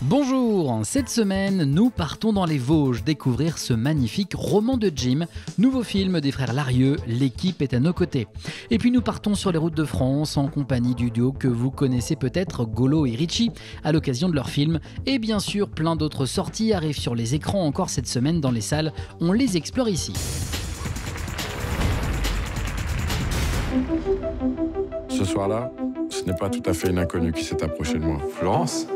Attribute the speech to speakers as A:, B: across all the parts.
A: Bonjour, cette semaine, nous partons dans les Vosges découvrir ce magnifique roman de Jim, nouveau film des frères Larieux, l'équipe est à nos côtés. Et puis nous partons sur les routes de France en compagnie du duo que vous connaissez peut-être, Golo et Richie, à l'occasion de leur film. Et bien sûr, plein d'autres sorties arrivent sur les écrans encore cette semaine dans les salles, on les explore ici.
B: Ce soir-là, ce n'est pas tout à fait une inconnue qui s'est approchée de moi.
C: Florence?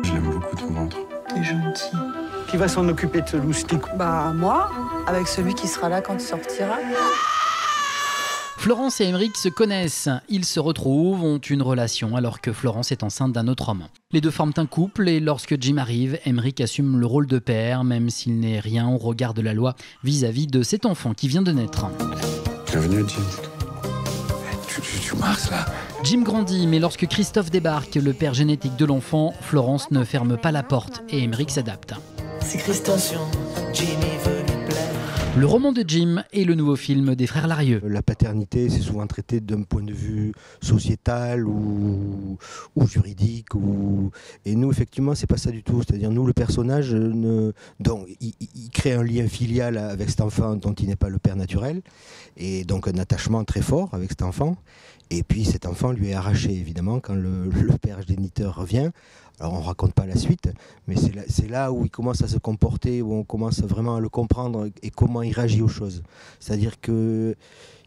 B: Je l'aime beaucoup, ton ventre.
D: T'es gentil.
E: Qui va s'en occuper de ce loustic?
D: Bah moi, avec celui qui sera là quand tu sortiras.
A: Florence et Emeric se connaissent, ils se retrouvent, ont une relation alors que Florence est enceinte d'un autre homme. Les deux forment un couple et lorsque Jim arrive, Emeric assume le rôle de père, même s'il n'est rien au regard de la loi vis-à-vis de cet enfant qui vient de naître.
B: Bienvenue, Jim.
C: Tu marches là?
A: Jim grandit, mais lorsque Christophe débarque, le père génétique de l'enfant, Florence ne ferme pas la porte et Emeric s'adapte.
D: C'est Christophe.
A: Le roman de Jim est le nouveau film des frères Larieux.
F: La paternité, c'est souvent traité d'un point de vue sociétal ou juridique. Et nous, effectivement, c'est pas ça du tout. C'est-à-dire, nous, le personnage, il crée un lien filial avec cet enfant dont il n'est pas le père naturel. Et donc, un attachement très fort avec cet enfant. Et puis, cet enfant lui est arraché, évidemment, quand le père géniteur revient. Alors on ne raconte pas la suite, mais c'est là où il commence à se comporter, où on commence vraiment à le comprendre et comment il réagit aux choses. C'est-à-dire qu'il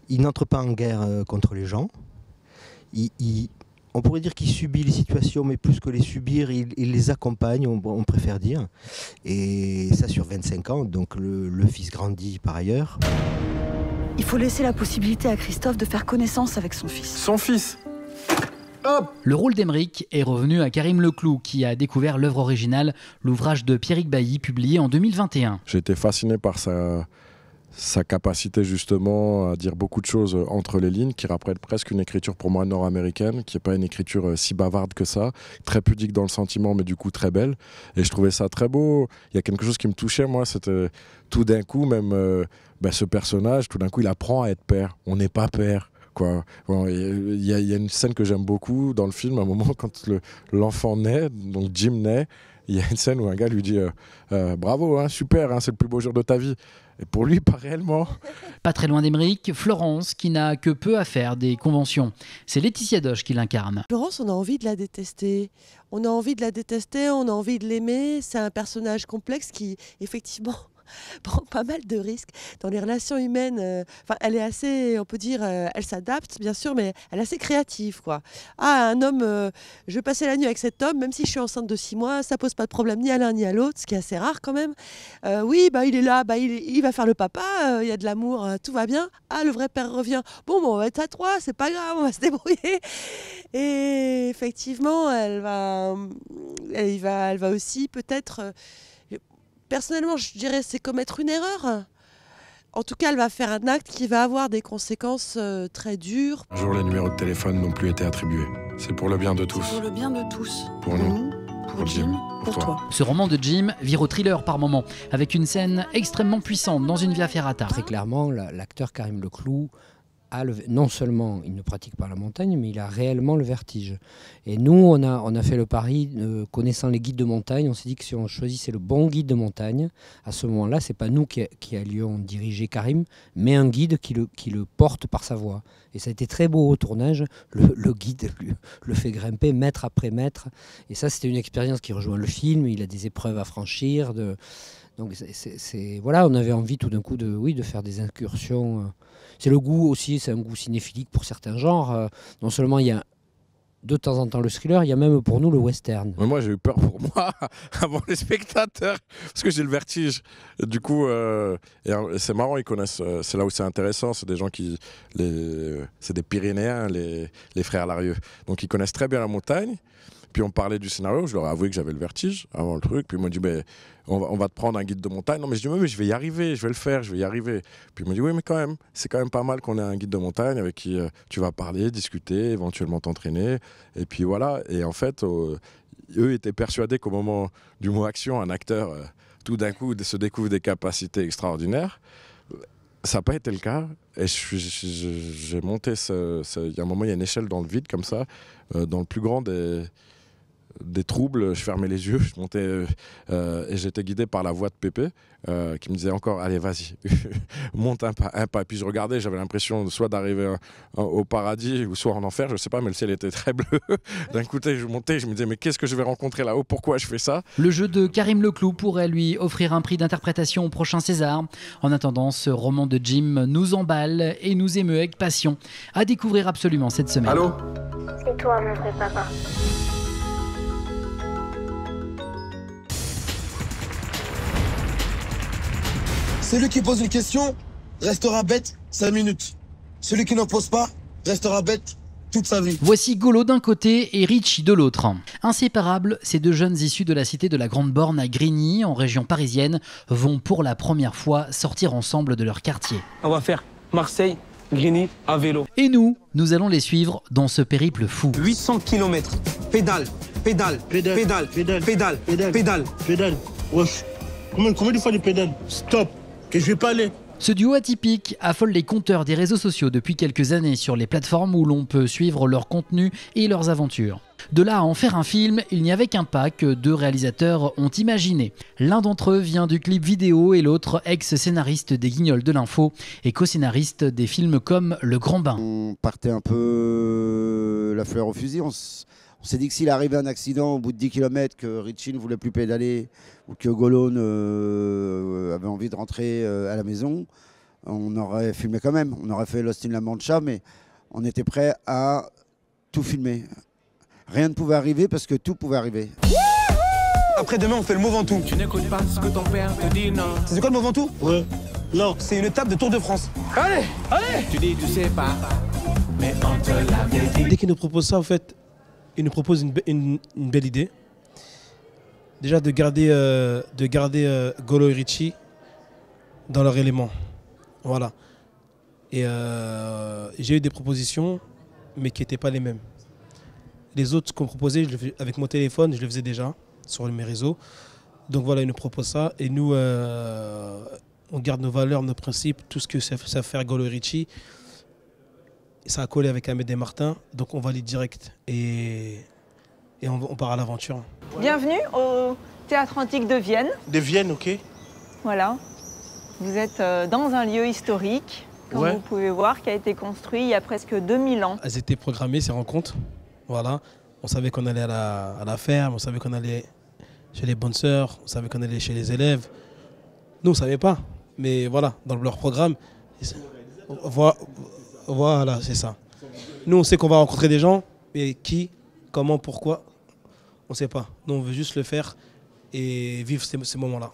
F: n'entre pas en guerre contre les gens. On pourrait dire qu'il subit les situations, mais plus que les subir, il les accompagne, on préfère dire. Et ça sur 25 ans, donc le fils grandit par ailleurs.
D: Il faut laisser la possibilité à Christophe de faire connaissance avec son fils.
B: Son fils!
A: Hop ! Le rôle d'Emeric est revenu à Karim Leclou, qui a découvert l'œuvre originale, l'ouvrage de Pierrick Bailly, publié en 2021.
B: J'ai été fasciné par sa capacité justement à dire beaucoup de choses entre les lignes, qui rappelle presque une écriture pour moi nord-américaine, qui n'est pas une écriture si bavarde que ça, très pudique dans le sentiment, mais du coup très belle. Et je trouvais ça très beau. Il y a quelque chose qui me touchait, moi, c'était tout d'un coup, même ce personnage, tout d'un coup, il apprend à être père. On n'est pas père. Il y a une scène que j'aime beaucoup dans le film, à un moment quand l'enfant naît, donc Jim naît, il y a une scène où un gars lui dit bravo, hein, super, hein, c'est le plus beau jour de ta vie. Et pour lui, pas réellement.
A: Pas très loin d'Emeric, Florence, qui n'a que peu à faire des conventions. C'est Laetitia Doche qui l'incarne.
G: Florence, on a envie de la détester. On a envie de l'aimer. C'est un personnage complexe qui, effectivement, prend pas mal de risques dans les relations humaines. Elle est assez, on peut dire, elle s'adapte bien sûr, mais elle est assez créative, quoi. Un homme, je vais passer la nuit avec cet homme, même si je suis enceinte de 6 mois, ça pose pas de problème ni à l'un ni à l'autre, ce qui est assez rare quand même. Il est là, il va faire le papa, il y a de l'amour, tout va bien. Le vrai père revient. Bon, on va être à 3, c'est pas grave, on va se débrouiller. Et effectivement, elle va aussi peut-être. Personnellement, je dirais c'est commettre une erreur. En tout cas, elle va faire un acte qui va avoir des conséquences très dures.
B: Un jour, les numéros de téléphone n'ont plus été attribués. C'est pour le bien de tous.
D: Pour le bien de tous.
B: Pour nous,
D: pour Jim, pour toi.
A: Ce roman de Jim vire au thriller par moments, avec une scène extrêmement puissante dans une via ferrata.
H: Très clairement, l'acteur Karim Leclou non seulement il ne pratique pas la montagne, mais il a réellement le vertige. Et nous, on a fait le pari, connaissant les guides de montagne, on s'est dit que si on choisissait le bon guide de montagne, à ce moment-là, c'est pas nous qui allions diriger Karim, mais un guide qui le porte par sa voix. Et ça a été très beau au tournage, le guide le fait grimper mètre après mètre. Et ça, c'était une expérience qui rejoint le film, il a des épreuves à franchir. Donc voilà, on avait envie tout d'un coup de faire des incursions. C'est le goût aussi, c'est un goût cinéphilique pour certains genres. Non seulement il y a de temps en temps le thriller, il y a même pour nous le western.
B: Mais moi j'ai eu peur pour moi avant les spectateurs parce que j'ai le vertige. Et du coup, c'est marrant, ils connaissent. C'est là où c'est intéressant, c'est des gens c'est des Pyrénéens, les frères Larieux. Donc ils connaissent très bien la montagne. Puis on parlait du scénario, je leur ai avoué que j'avais le vertige avant le truc. Puis ils m'ont dit, on va te prendre un guide de montagne. Non, mais je dis, mais je vais y arriver, je vais le faire, je vais y arriver. Puis ils m'ont dit, oui, mais quand même, c'est quand même pas mal qu'on ait un guide de montagne avec qui tu vas parler, discuter, éventuellement t'entraîner. Et puis voilà. Et en fait, eux étaient persuadés qu'au moment du mot action, un acteur, tout d'un coup, se découvre des capacités extraordinaires. Ça n'a pas été le cas. Et j'ai monté il y a un moment, il y a une échelle dans le vide comme ça, dans le plus grand des des troubles, je fermais les yeux, je montais et j'étais guidé par la voix de Pépé qui me disait encore allez vas-y, monte un pas. Et puis je regardais, j'avais l'impression soit d'arriver au paradis ou soit en enfer, je sais pas, mais le ciel était très bleu. D'un côté je montais, je me disais mais qu'est-ce que je vais rencontrer là-haut, pourquoi je fais ça?
A: Le jeu de Karim Leclou pourrait lui offrir un prix d'interprétation au prochain César. En attendant, ce roman de Jim nous emballe et nous émeut avec passion. À découvrir absolument cette semaine.
B: Allô?
I: C'est toi mon vrai papa.
J: Celui qui pose une question restera bête 5 minutes. Celui qui n'en pose pas restera bête toute sa vie.
A: Voici Golo d'un côté et Richie de l'autre. Inséparables, ces deux jeunes issus de la cité de la Grande Borne à Grigny, en région parisienne, vont pour la première fois sortir ensemble de leur quartier.
E: On va faire Marseille, Grigny à vélo.
A: Et nous allons les suivre dans ce périple fou.
J: 800 km. Pédale, pédale, pédale, pédale, pédale, pédale, pédale, pédale, pédale. Wesh. Combien de fois de pédale? Stop. Que je vais pas aller.
A: Ce duo atypique affole les compteurs des réseaux sociaux depuis quelques années sur les plateformes où l'on peut suivre leur contenu et leurs aventures. De là à en faire un film, il n'y avait qu'un pas que deux réalisateurs ont imaginé. L'un d'entre eux vient du clip vidéo et l'autre ex-scénariste des Guignols de l'info et co-scénariste des films comme Le Grand Bain.
K: On partait un peu la fleur au fusil. On s'est dit que s'il arrivait un accident au bout de 10 km, que Richie ne voulait plus pédaler ou que Golo avait envie de rentrer à la maison, on aurait filmé quand même. On aurait fait Lost in La Mancha, mais on était prêt à tout filmer. Rien ne pouvait arriver parce que tout pouvait arriver.
J: Après demain, on fait le Mont Ventoux.
C: Tu n'écoutes pas ce que ton père te dit, non.
J: C'est quoi le Mont Ventoux? Ouais. Non, c'est une étape de Tour de France. Allez, allez.
C: Tu dis tu sais pas, mais on te l'avait dit.
E: Dès qu'il nous propose ça, en fait, il nous propose une belle idée. Déjà de garder Golo et Richie dans leur élément. Voilà. Et j'ai eu des propositions, mais qui n'étaient pas les mêmes. Les autres qu'on proposait, avec mon téléphone, je le faisais déjà sur mes réseaux. Donc voilà, ils nous proposent ça. Et nous, on garde nos valeurs, nos principes, tout ce que savent faire Golo et Richie. Ça a collé avec Ahmed et Martin, donc on valide direct et on part à l'aventure.
L: Bienvenue au Théâtre Antique de Vienne.
J: De Vienne, ok.
L: Voilà. Vous êtes dans un lieu historique, comme vous pouvez voir, qui a été construit il y a presque 2000 ans.
E: Elles étaient programmées, ces rencontres. Voilà. On savait qu'on allait à la ferme, on savait qu'on allait chez les bonnes sœurs, on savait qu'on allait chez les élèves. Nous, on ne savait pas. Mais voilà, dans leur programme, voilà, c'est ça. Nous, on sait qu'on va rencontrer des gens, mais qui, comment, pourquoi, on ne sait pas. Nous, on veut juste le faire et vivre ces moments-là.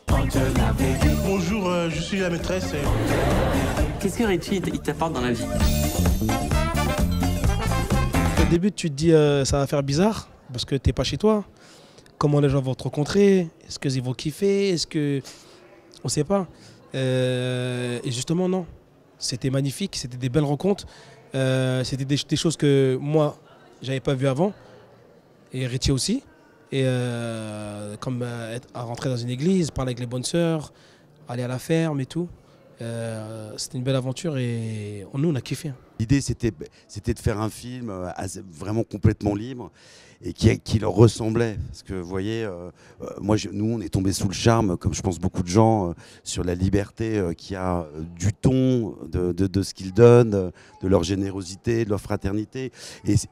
J: Bonjour, je suis la maîtresse.
M: Qu'est-ce que Richie il t'apporte dans la vie?
E: Au début, tu te dis ça va faire bizarre parce que tu n'es pas chez toi. Comment les gens vont te rencontrer? Est-ce qu'ils vont kiffer? Est-ce que... On ne sait pas. Et justement, non. C'était magnifique, c'était des belles rencontres. C'était des choses que moi, j'avais pas vues avant. Et Richie aussi. Et comme à rentrer dans une église, parler avec les bonnes sœurs, aller à la ferme et tout. C'était une belle aventure et nous, on a kiffé.
N: L'idée, c'était de faire un film vraiment complètement libre et qui leur ressemblait. Parce que, vous voyez, nous, on est tombé sous le charme, comme je pense beaucoup de gens, sur la liberté qu'il y a du ton, de ce qu'ils donnent, de leur générosité, de leur fraternité.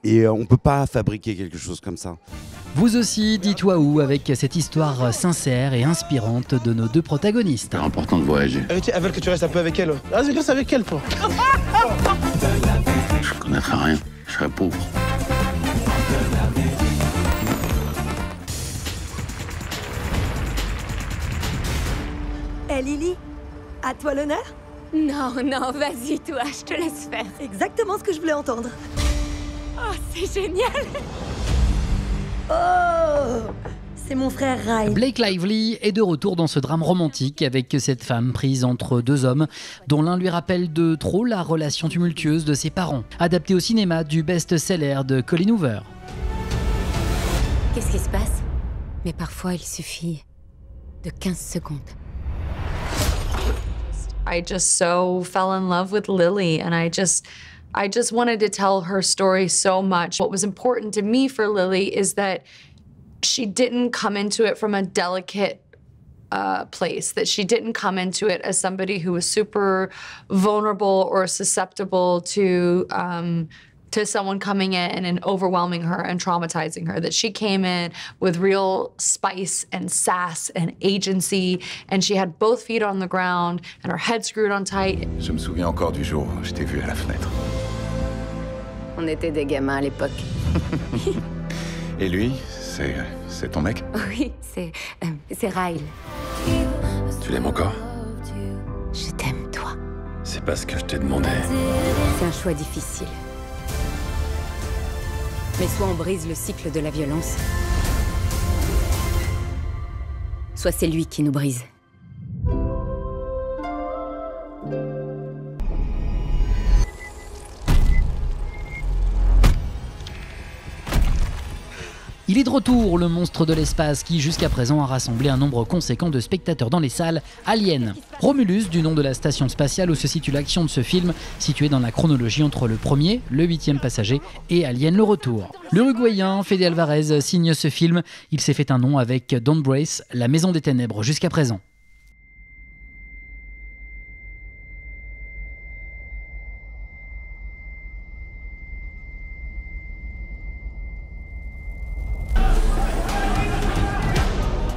N: Et on ne peut pas fabriquer quelque chose comme ça.
A: Vous aussi, dites waouh avec cette histoire sincère et inspirante de nos deux protagonistes.
C: C'est important de voyager.
J: Elle veut que tu restes un peu avec elle. Vas-y, reste avec elle, toi.
C: Je connaîtrais rien, je serais pauvre.
O: Hé Lily, à toi l'honneur?
I: Non, vas-y toi, je te laisse faire.
O: Exactement ce que je voulais entendre.
I: Oh, c'est génial.
O: Oh, c'est mon frère Ryan.
A: Blake Lively est de retour dans ce drame romantique avec cette femme prise entre deux hommes dont l'un lui rappelle de trop la relation tumultueuse de ses parents. Adapté au cinéma du best-seller de Colin Hoover.
I: Qu'est-ce qui se passe? Mais parfois il suffit de 15 secondes.
P: I just so fell in love with Lily and I just wanted to tell her story so much. What was important to me for Lily is that she didn't come into it from a delicate place, that she didn't come into it as somebody who was super vulnerable or susceptible to someone coming in and overwhelming her and traumatizing her, that she came in with real spice and sass and agency, and she had both feet on the ground and her head screwed on tight.
Q: Je me souviens encore du jour où je t'ai vu à la fenêtre.
I: On était des gamins à l'époque.
Q: Et lui, c'est ton mec?
I: Oui, c'est Ryle.
Q: Tu l'aimes encore?
I: Je t'aime, toi.
Q: C'est pas ce que je t'ai demandé.
I: C'est un choix difficile. Mais soit on brise le cycle de la violence, soit c'est lui qui nous brise.
A: Il est de retour, le monstre de l'espace qui jusqu'à présent a rassemblé un nombre conséquent de spectateurs dans les salles. Alien. Romulus, du nom de la station spatiale où se situe l'action de ce film, situé dans la chronologie entre le premier, le 8e passager et Alien le retour. L'Uruguayen Fede Alvarez signe ce film. Il s'est fait un nom avec Don't Brace, la maison des ténèbres jusqu'à présent.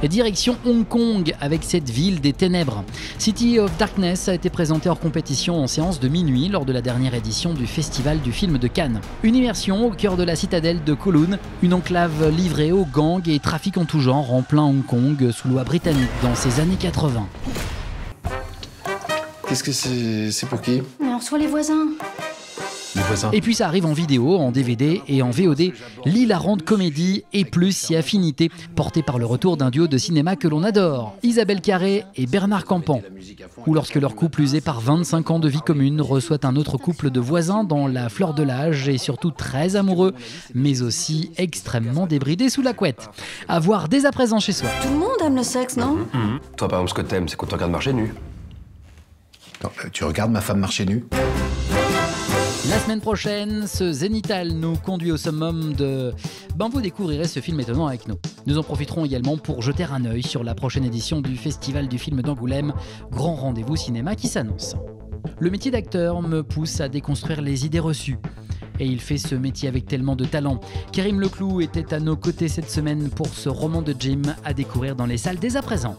A: Et direction Hong Kong avec cette ville des ténèbres. City of Darkness a été présenté hors compétition en séance de minuit lors de la dernière édition du Festival du film de Cannes. Une immersion au cœur de la citadelle de Kowloon, une enclave livrée aux gangs et trafics en tout genre en plein Hong Kong sous loi britannique dans ces années 80.
R: Qu'est-ce que c'est pour qui?
I: On reçoit les voisins.
A: Et puis ça arrive en vidéo, en DVD et en VOD, l'hilarante comédie et plus si affinité, portée par le retour d'un duo de cinéma que l'on adore, Isabelle Carré et Bernard Campan. Ou lorsque leur couple usé par 25 ans de vie commune reçoit un autre couple de voisins dans la fleur de l'âge et surtout très amoureux, mais aussi extrêmement débridés sous la couette. À voir dès à présent chez soi.
O: Tout le monde aime le sexe, non?
R: Toi, par exemple, ce que t'aimes, c'est qu'on te regarde marcher nu. Non, tu regardes ma femme marcher nue?
A: La semaine prochaine, ce Zénithal nous conduit au summum de... vous découvrirez ce film étonnant avec nous. Nous en profiterons également pour jeter un œil sur la prochaine édition du Festival du film d'Angoulême, grand rendez-vous cinéma qui s'annonce. Le métier d'acteur me pousse à déconstruire les idées reçues. Et il fait ce métier avec tellement de talent. Karim Leclou était à nos côtés cette semaine pour ce roman de Jim à découvrir dans les salles dès à présent.